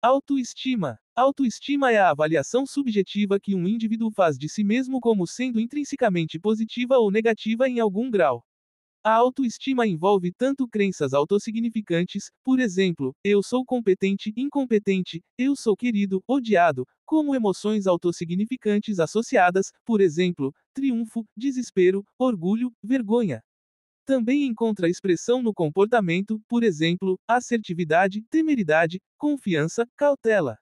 Autoestima. Autoestima é a avaliação subjetiva que um indivíduo faz de si mesmo como sendo intrinsecamente positiva ou negativa em algum grau. A autoestima envolve tanto crenças autossignificantes, por exemplo, eu sou competente, incompetente, eu sou querido, odiado, como emoções autossignificantes associadas, por exemplo, triunfo, desespero, orgulho, vergonha. Também encontra expressão no comportamento, por exemplo, assertividade, temeridade, confiança, cautela.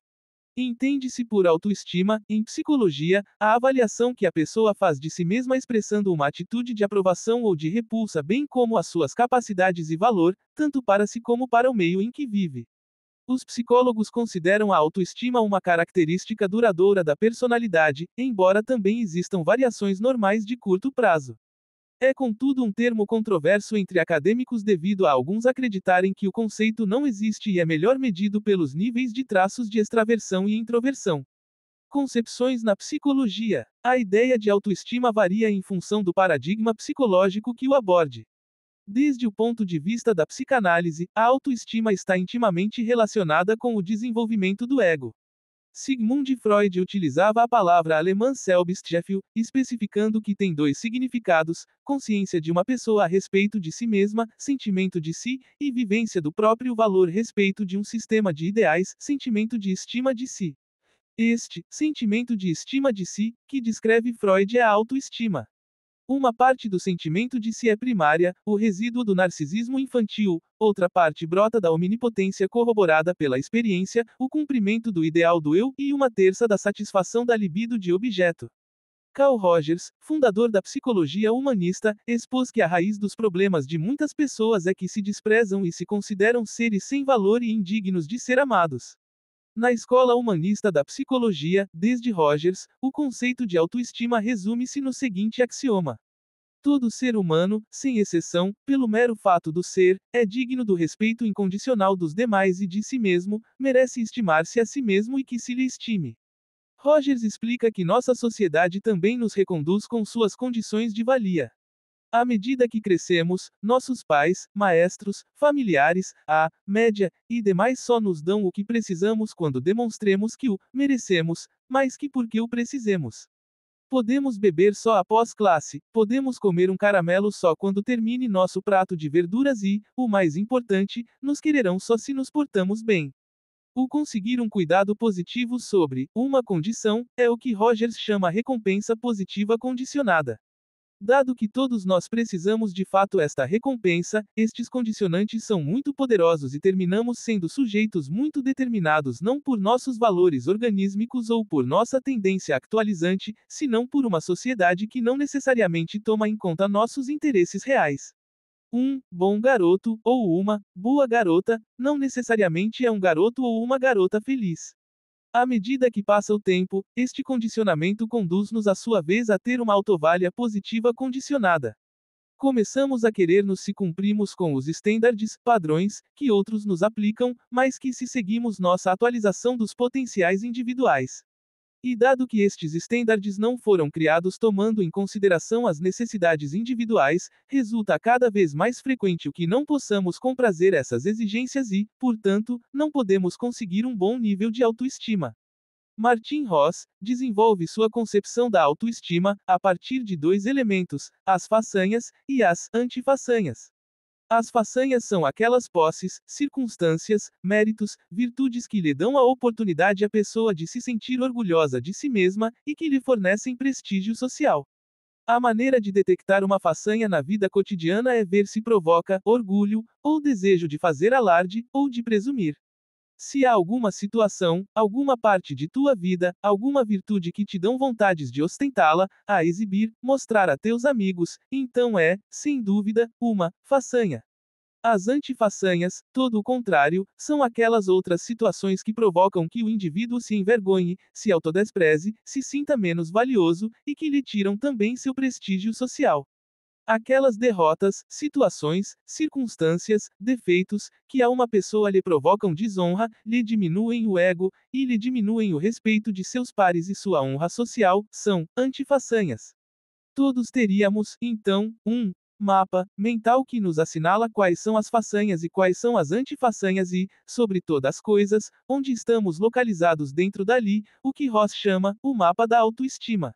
Entende-se por autoestima, em psicologia, a avaliação que a pessoa faz de si mesma expressando uma atitude de aprovação ou de repulsa, bem como as suas capacidades e valor, tanto para si como para o meio em que vive. Os psicólogos consideram a autoestima uma característica duradoura da personalidade, embora também existam variações normais de curto prazo. É contudo um termo controverso entre acadêmicos devido a alguns acreditarem que o conceito não existe e é melhor medido pelos níveis de traços de extraversão e introversão. Concepções na psicologia. A ideia de autoestima varia em função do paradigma psicológico que o aborde. Desde o ponto de vista da psicanálise, a autoestima está intimamente relacionada com o desenvolvimento do ego. Sigmund Freud utilizava a palavra alemã Selbstgefühl, especificando que tem dois significados: consciência de uma pessoa a respeito de si mesma, sentimento de si, e vivência do próprio valor respeito de um sistema de ideais, sentimento de estima de si. Este, sentimento de estima de si, que descreve Freud é a autoestima. Uma parte do sentimento de si é primária, o resíduo do narcisismo infantil, outra parte brota da omnipotência corroborada pela experiência, o cumprimento do ideal do eu, e uma terça da satisfação da libido de objeto. Carl Rogers, fundador da psicologia humanista, expôs que a raiz dos problemas de muitas pessoas é que se desprezam e se consideram seres sem valor e indignos de ser amados. Na escola humanista da psicologia, desde Rogers, o conceito de autoestima resume-se no seguinte axioma: todo ser humano, sem exceção, pelo mero fato do ser, é digno do respeito incondicional dos demais e de si mesmo, merece estimar-se a si mesmo e que se lhe estime. Rogers explica que nossa sociedade também nos reconduz com suas condições de valia. À medida que crescemos, nossos pais, maestros, familiares, a média e demais só nos dão o que precisamos quando demonstremos que o merecemos, mais que porque o precisemos. Podemos beber só após classe, podemos comer um caramelo só quando termine nosso prato de verduras e, o mais importante, nos quererão só se nos portamos bem. O conseguir um cuidado positivo sobre uma condição é o que Rogers chama recompensa positiva condicionada. Dado que todos nós precisamos de fato esta recompensa, estes condicionantes são muito poderosos e terminamos sendo sujeitos muito determinados não por nossos valores organísmicos ou por nossa tendência actualizante, senão por uma sociedade que não necessariamente toma em conta nossos interesses reais. Um bom garoto, ou uma boa garota, não necessariamente é um garoto ou uma garota feliz. À medida que passa o tempo, este condicionamento conduz-nos à sua vez a ter uma autovalha positiva condicionada. Começamos a querer-nos se cumprimos com os estándares, padrões, que outros nos aplicam, mas que se seguimos nossa atualização dos potenciais individuais. E dado que estes estándares não foram criados tomando em consideração as necessidades individuais, resulta cada vez mais frequente o que não possamos comprazer essas exigências e, portanto, não podemos conseguir um bom nível de autoestima. Martin Ross desenvolve sua concepção da autoestima a partir de dois elementos: as façanhas e as antifaçanhas. As façanhas são aquelas posses, circunstâncias, méritos, virtudes que lhe dão a oportunidade à pessoa de se sentir orgulhosa de si mesma, e que lhe fornecem prestígio social. A maneira de detectar uma façanha na vida cotidiana é ver se provoca orgulho, ou desejo de fazer alarde, ou de presumir. Se há alguma situação, alguma parte de tua vida, alguma virtude que te dão vontades de ostentá-la, a exibir, mostrar a teus amigos, então é, sem dúvida, uma façanha. As antifaçanhas, todo o contrário, são aquelas outras situações que provocam que o indivíduo se envergonhe, se autodespreze, se sinta menos valioso, e que lhe tiram também seu prestígio social. Aquelas derrotas, situações, circunstâncias, defeitos, que a uma pessoa lhe provocam desonra, lhe diminuem o ego, e lhe diminuem o respeito de seus pares e sua honra social, são antifaçanhas. Todos teríamos, então, um mapa mental que nos assinala quais são as façanhas e quais são as antifaçanhas e, sobre todas as coisas, onde estamos localizados dentro dali, o que Ross chama o mapa da autoestima.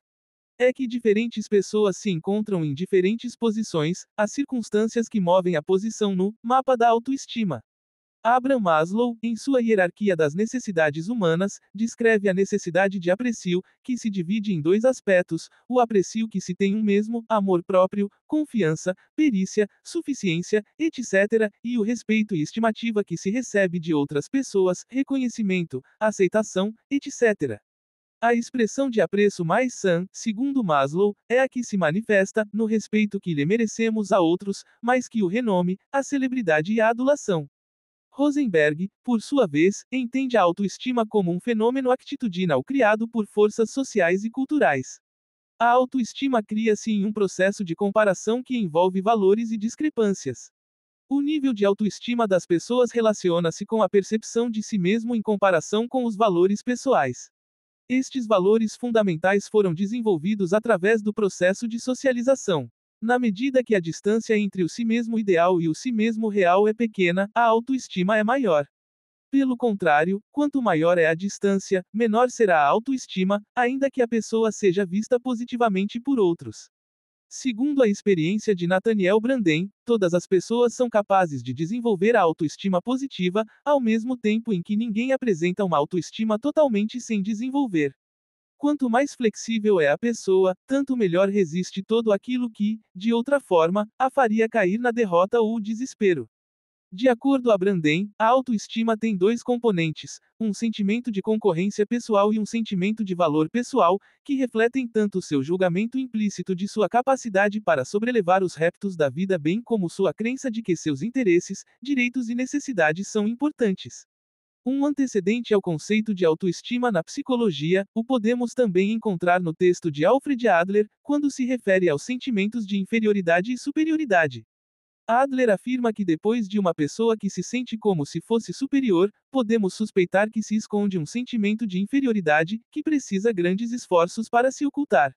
É que diferentes pessoas se encontram em diferentes posições, as circunstâncias que movem a posição no mapa da autoestima. Abraham Maslow, em sua Hierarquia das Necessidades Humanas, descreve a necessidade de aprecio, que se divide em dois aspectos: o aprecio que se tem um mesmo, amor próprio, confiança, perícia, suficiência, etc., e o respeito e estimativa que se recebe de outras pessoas, reconhecimento, aceitação, etc. A expressão de apreço mais sã, segundo Maslow, é a que se manifesta no respeito que lhe merecemos a outros, mais que o renome, a celebridade e a adulação. Rosenberg, por sua vez, entende a autoestima como um fenômeno atitudinal criado por forças sociais e culturais. A autoestima cria-se em um processo de comparação que envolve valores e discrepâncias. O nível de autoestima das pessoas relaciona-se com a percepção de si mesmo em comparação com os valores pessoais. Estes valores fundamentais foram desenvolvidos através do processo de socialização. Na medida que a distância entre o si mesmo ideal e o si mesmo real é pequena, a autoestima é maior. Pelo contrário, quanto maior é a distância, menor será a autoestima, ainda que a pessoa seja vista positivamente por outros. Segundo a experiência de Nathaniel Branden, todas as pessoas são capazes de desenvolver a autoestima positiva, ao mesmo tempo em que ninguém apresenta uma autoestima totalmente sem desenvolver. Quanto mais flexível é a pessoa, tanto melhor resiste todo aquilo que, de outra forma, a faria cair na derrota ou o desespero. De acordo a Branden, a autoestima tem dois componentes: um sentimento de concorrência pessoal e um sentimento de valor pessoal, que refletem tanto seu julgamento implícito de sua capacidade para sobrelevar os reptos da vida, bem como sua crença de que seus interesses, direitos e necessidades são importantes. Um antecedente ao conceito de autoestima na psicologia, o podemos também encontrar no texto de Alfred Adler, quando se refere aos sentimentos de inferioridade e superioridade. Adler afirma que depois de uma pessoa que se sente como se fosse superior, podemos suspeitar que se esconde um sentimento de inferioridade, que precisa grandes esforços para se ocultar.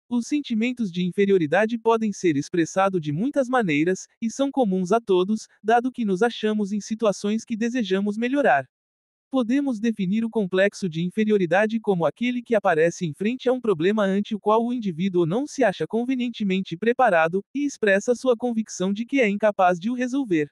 Os sentimentos de inferioridade podem ser expressados de muitas maneiras, e são comuns a todos, dado que nos achamos em situações que desejamos melhorar. Podemos definir o complexo de inferioridade como aquele que aparece em frente a um problema ante o qual o indivíduo não se acha convenientemente preparado, e expressa sua convicção de que é incapaz de o resolver.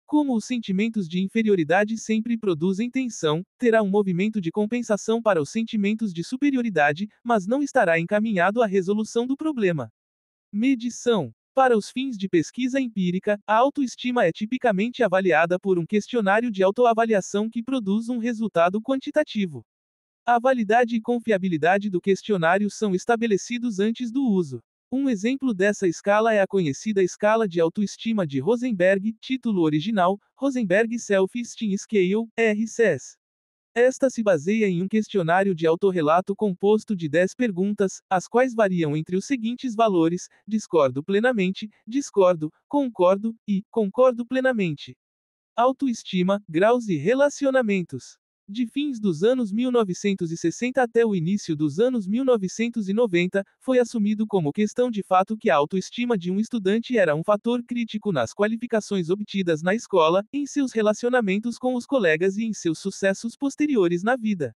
Como os sentimentos de inferioridade sempre produzem tensão, terá um movimento de compensação para os sentimentos de superioridade, mas não estará encaminhado à resolução do problema. Medição. Para os fins de pesquisa empírica, a autoestima é tipicamente avaliada por um questionário de autoavaliação que produz um resultado quantitativo. A validade e confiabilidade do questionário são estabelecidos antes do uso. Um exemplo dessa escala é a conhecida Escala de Autoestima de Rosenberg, título original, Rosenberg Self-Esteem Scale, RCS. Esta se baseia em um questionário de autorrelato composto de 10 perguntas, as quais variam entre os seguintes valores: discordo plenamente, discordo, concordo e concordo plenamente. Autoestima, graus e relacionamentos. De fins dos anos 1960 até o início dos anos 1990, foi assumido como questão de fato que a autoestima de um estudante era um fator crítico nas qualificações obtidas na escola, em seus relacionamentos com os colegas e em seus sucessos posteriores na vida.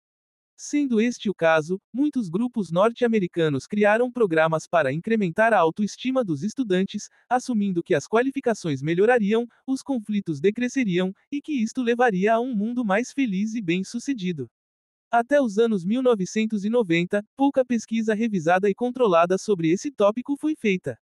Sendo este o caso, muitos grupos norte-americanos criaram programas para incrementar a autoestima dos estudantes, assumindo que as qualificações melhorariam, os conflitos decresceriam, e que isto levaria a um mundo mais feliz e bem-sucedido. Até os anos 1990, pouca pesquisa revisada e controlada sobre esse tópico foi feita.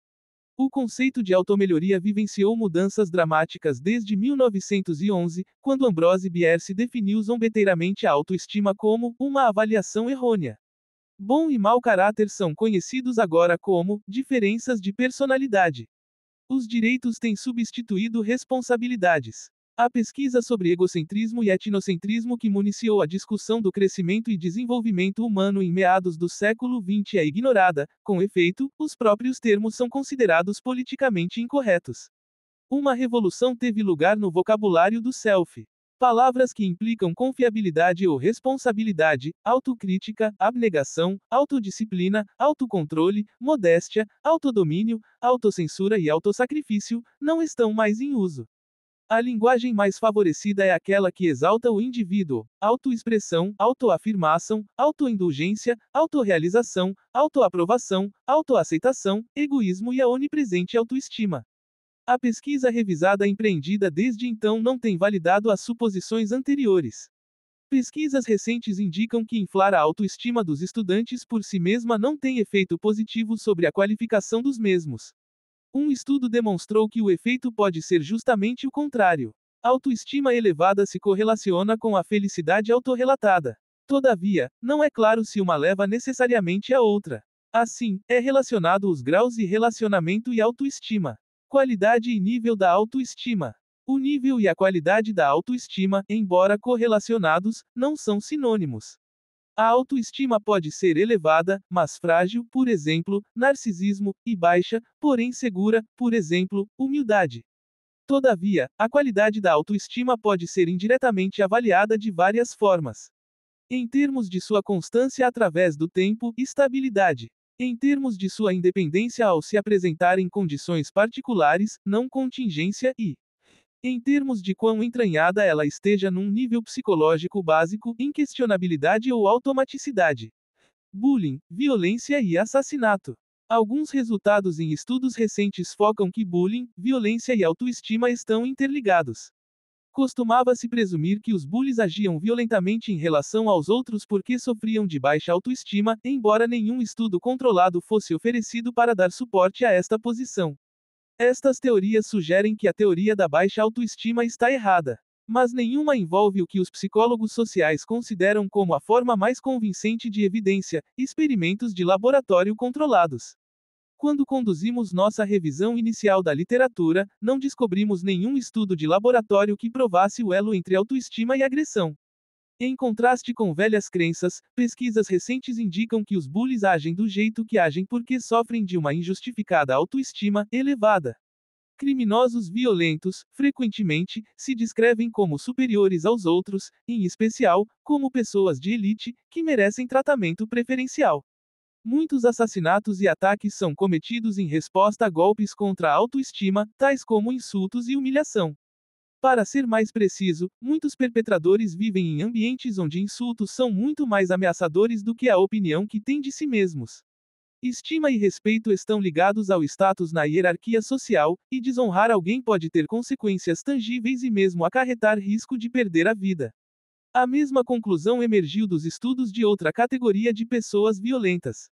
O conceito de automelhoria vivenciou mudanças dramáticas desde 1911, quando Ambrose Bierce definiu zombeteiramente a autoestima como uma avaliação errônea. Bom e mau caráter são conhecidos agora como diferenças de personalidade. Os direitos têm substituído responsabilidades. A pesquisa sobre egocentrismo e etnocentrismo que municiou a discussão do crescimento e desenvolvimento humano em meados do século XX é ignorada, com efeito, os próprios termos são considerados politicamente incorretos. Uma revolução teve lugar no vocabulário do self. Palavras que implicam confiabilidade ou responsabilidade, autocrítica, abnegação, autodisciplina, autocontrole, modéstia, autodomínio, autocensura e autossacrifício, não estão mais em uso. A linguagem mais favorecida é aquela que exalta o indivíduo, autoexpressão, autoafirmação, autoindulgência, autorrealização, autoaprovação, autoaceitação, egoísmo e a onipresente autoestima. A pesquisa revisada empreendida desde então não tem validado as suposições anteriores. Pesquisas recentes indicam que inflar a autoestima dos estudantes por si mesma não tem efeito positivo sobre a qualificação dos mesmos. Um estudo demonstrou que o efeito pode ser justamente o contrário. Autoestima elevada se correlaciona com a felicidade autorrelatada. Todavia, não é claro se uma leva necessariamente a outra. Assim, é relacionado os graus de relacionamento e autoestima. Qualidade e nível da autoestima. O nível e a qualidade da autoestima, embora correlacionados, não são sinônimos. A autoestima pode ser elevada, mas frágil, por exemplo, narcisismo, e baixa, porém segura, por exemplo, humildade. Todavia, a qualidade da autoestima pode ser indiretamente avaliada de várias formas. Em termos de sua constância através do tempo, estabilidade. Em termos de sua independência ao se apresentar em condições particulares, não contingência e, em termos de quão entranhada ela esteja num nível psicológico básico, inquestionabilidade ou automaticidade. Bullying, violência e assassinato. Alguns resultados em estudos recentes focam que bullying, violência e autoestima estão interligados. Costumava-se presumir que os bullies agiam violentamente em relação aos outros porque sofriam de baixa autoestima, embora nenhum estudo controlado fosse oferecido para dar suporte a esta posição. Estas teorias sugerem que a teoria da baixa autoestima está errada. Mas nenhuma envolve o que os psicólogos sociais consideram como a forma mais convincente de evidência: experimentos de laboratório controlados. Quando conduzimos nossa revisão inicial da literatura, não descobrimos nenhum estudo de laboratório que provasse o elo entre autoestima e agressão. Em contraste com velhas crenças, pesquisas recentes indicam que os bullies agem do jeito que agem porque sofrem de uma injustificada autoestima elevada. Criminosos violentos, frequentemente, se descrevem como superiores aos outros, em especial, como pessoas de elite, que merecem tratamento preferencial. Muitos assassinatos e ataques são cometidos em resposta a golpes contra a autoestima, tais como insultos e humilhação. Para ser mais preciso, muitos perpetradores vivem em ambientes onde insultos são muito mais ameaçadores do que a opinião que têm de si mesmos. Estima e respeito estão ligados ao status na hierarquia social, e desonrar alguém pode ter consequências tangíveis e mesmo acarretar risco de perder a vida. A mesma conclusão emergiu dos estudos de outra categoria de pessoas violentas.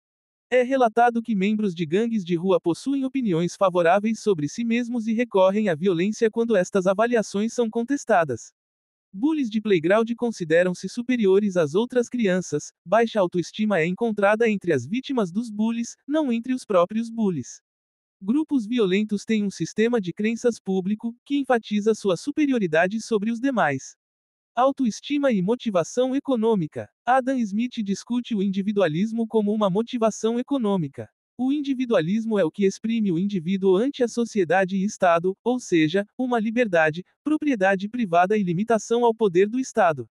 É relatado que membros de gangues de rua possuem opiniões favoráveis sobre si mesmos e recorrem à violência quando estas avaliações são contestadas. Bullies de playground consideram-se superiores às outras crianças. Baixa autoestima é encontrada entre as vítimas dos bullies, não entre os próprios bullies. Grupos violentos têm um sistema de crenças público, que enfatiza sua superioridade sobre os demais. Autoestima e motivação econômica. Adam Smith discute o individualismo como uma motivação econômica. O individualismo é o que exprime o indivíduo ante a sociedade e Estado, ou seja, uma liberdade, propriedade privada e limitação ao poder do Estado.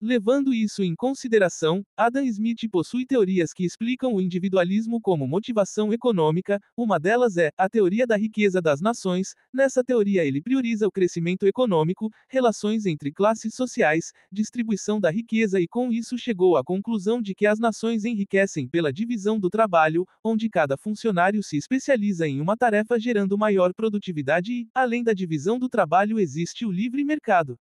Levando isso em consideração, Adam Smith possui teorias que explicam o individualismo como motivação econômica. Uma delas é a teoria da riqueza das nações. Nessa teoria ele prioriza o crescimento econômico, relações entre classes sociais, distribuição da riqueza e com isso chegou à conclusão de que as nações enriquecem pela divisão do trabalho, onde cada funcionário se especializa em uma tarefa gerando maior produtividade e, além da divisão do trabalho existe o livre mercado.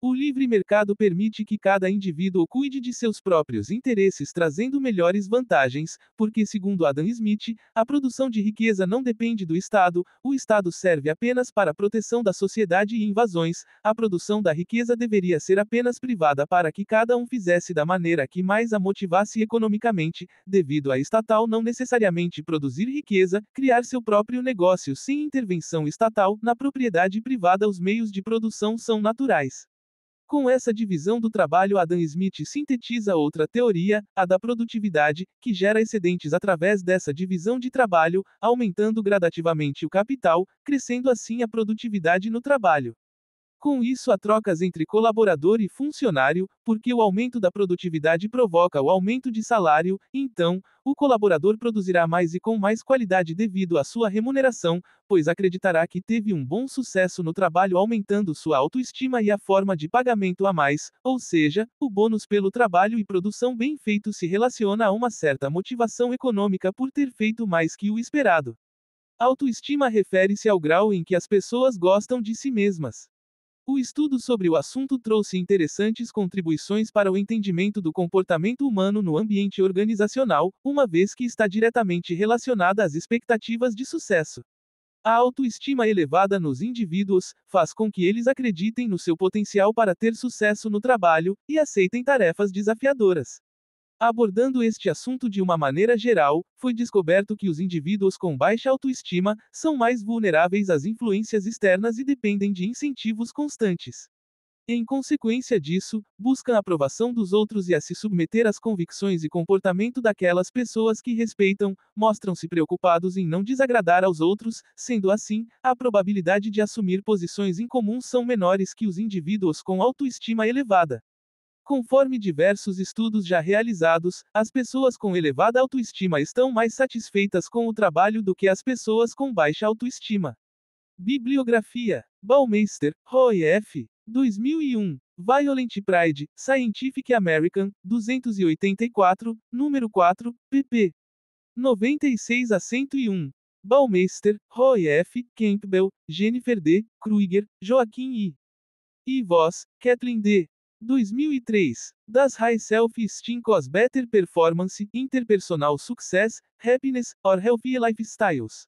O livre mercado permite que cada indivíduo cuide de seus próprios interesses trazendo melhores vantagens, porque segundo Adam Smith, a produção de riqueza não depende do Estado, o Estado serve apenas para a proteção da sociedade e invasões, a produção da riqueza deveria ser apenas privada para que cada um fizesse da maneira que mais a motivasse economicamente, devido a estatal não necessariamente produzir riqueza, criar seu próprio negócio sem intervenção estatal, na propriedade privada os meios de produção são naturais. Com essa divisão do trabalho Adam Smith sintetiza outra teoria, a da produtividade, que gera excedentes através dessa divisão de trabalho, aumentando gradativamente o capital, crescendo assim a produtividade no trabalho. Com isso há trocas entre colaborador e funcionário, porque o aumento da produtividade provoca o aumento de salário, então, o colaborador produzirá mais e com mais qualidade devido à sua remuneração, pois acreditará que teve um bom sucesso no trabalho, aumentando sua autoestima, e a forma de pagamento a mais, ou seja, o bônus pelo trabalho e produção bem feito, se relaciona a uma certa motivação econômica por ter feito mais que o esperado. Autoestima refere-se ao grau em que as pessoas gostam de si mesmas. O estudo sobre o assunto trouxe interessantes contribuições para o entendimento do comportamento humano no ambiente organizacional, uma vez que está diretamente relacionada às expectativas de sucesso. A autoestima elevada nos indivíduos faz com que eles acreditem no seu potencial para ter sucesso no trabalho e aceitem tarefas desafiadoras. Abordando este assunto de uma maneira geral, foi descoberto que os indivíduos com baixa autoestima são mais vulneráveis às influências externas e dependem de incentivos constantes. Em consequência disso, buscam a aprovação dos outros e a se submeter às convicções e comportamento daquelas pessoas que respeitam, mostram-se preocupados em não desagradar aos outros, sendo assim, a probabilidade de assumir posições incomuns são menores que os indivíduos com autoestima elevada. Conforme diversos estudos já realizados, as pessoas com elevada autoestima estão mais satisfeitas com o trabalho do que as pessoas com baixa autoestima. Bibliografia: Baumeister, Roy F. 2001. Violent Pride, Scientific American, 284, número 4, pp. 96 a 101. Baumeister, Roy F. Campbell, Jennifer D. Kruiger, Joaquim I. E Voss, Kathleen D. 2003. Does High Self-Esteem Cause Better Performance, Interpersonal Success, Happiness, or Healthy Lifestyles?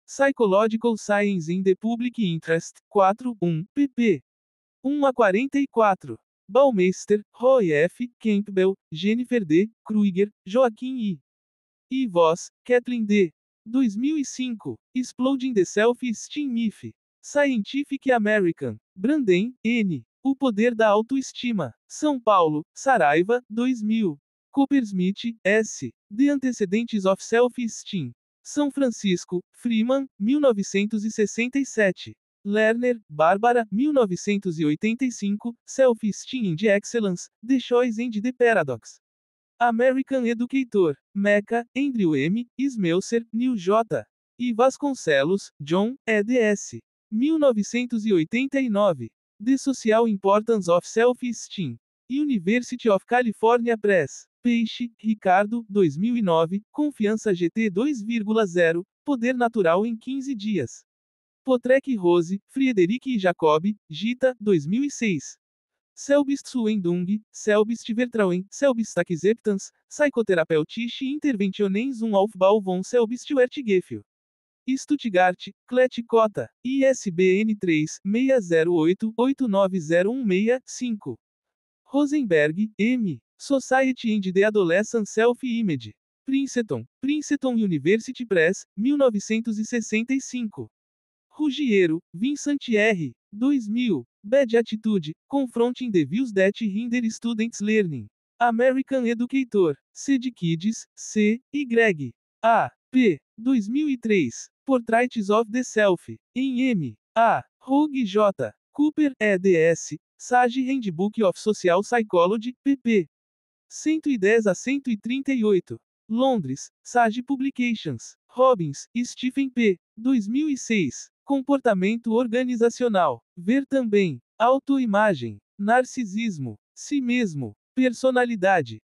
Psychological Science in the Public Interest, 4, 1, pp. 1 a 44. Baumeister, Roy F. Campbell, Jennifer D. Kruiger, Joaquim I. E Voss, Kathleen D. 2005. Exploding the Self-Esteem Myth. Scientific American. Branden, N. O Poder da Autoestima. São Paulo, Saraiva, 2000. Coppersmith, S. The Antecedents of Self-Esteem. São Francisco, Freeman, 1967. Lerner, Bárbara, 1985. Self-Esteem and Excellence, The Choice and the Paradox. American Educator. Mecca, Andrew M. Smelser, Neil J. E Vasconcelos, John, eds. 1989. The Social Importance of Self-Esteem. University of California Press. Peixe, Ricardo, 2009. Confiança GT 2.0. Poder Natural em 15 Dias. Potrec Rose, Friedrich e Jacob, Gita, 2006. Selbstzuwendung, Selbstvertrauen, Selbstakzeptanz, Psychotherapeutische Interventionen Aufbau von Selbstwertgefühl. Stuttgart, Klett-Cotta, ISBN 3-608-89016-5. Rosenberg, M. Society and the Adolescent Self-Image. Princeton, Princeton University Press, 1965. Ruggiero, Vincent R. 2000. Bad Attitude, Confronting the Views That Hinder Students Learning. American Educator, Seed Kids, C. Y. A. P. 2003. Portraits of the Self. Em M. A. Rogue J. Cooper, eds. Sage Handbook of Social Psychology, pp. 110 a 138. Londres, Sage Publications. Robbins, Stephen P. 2006. Comportamento organizacional. Ver também. Autoimagem. Narcisismo. Si mesmo. Personalidade.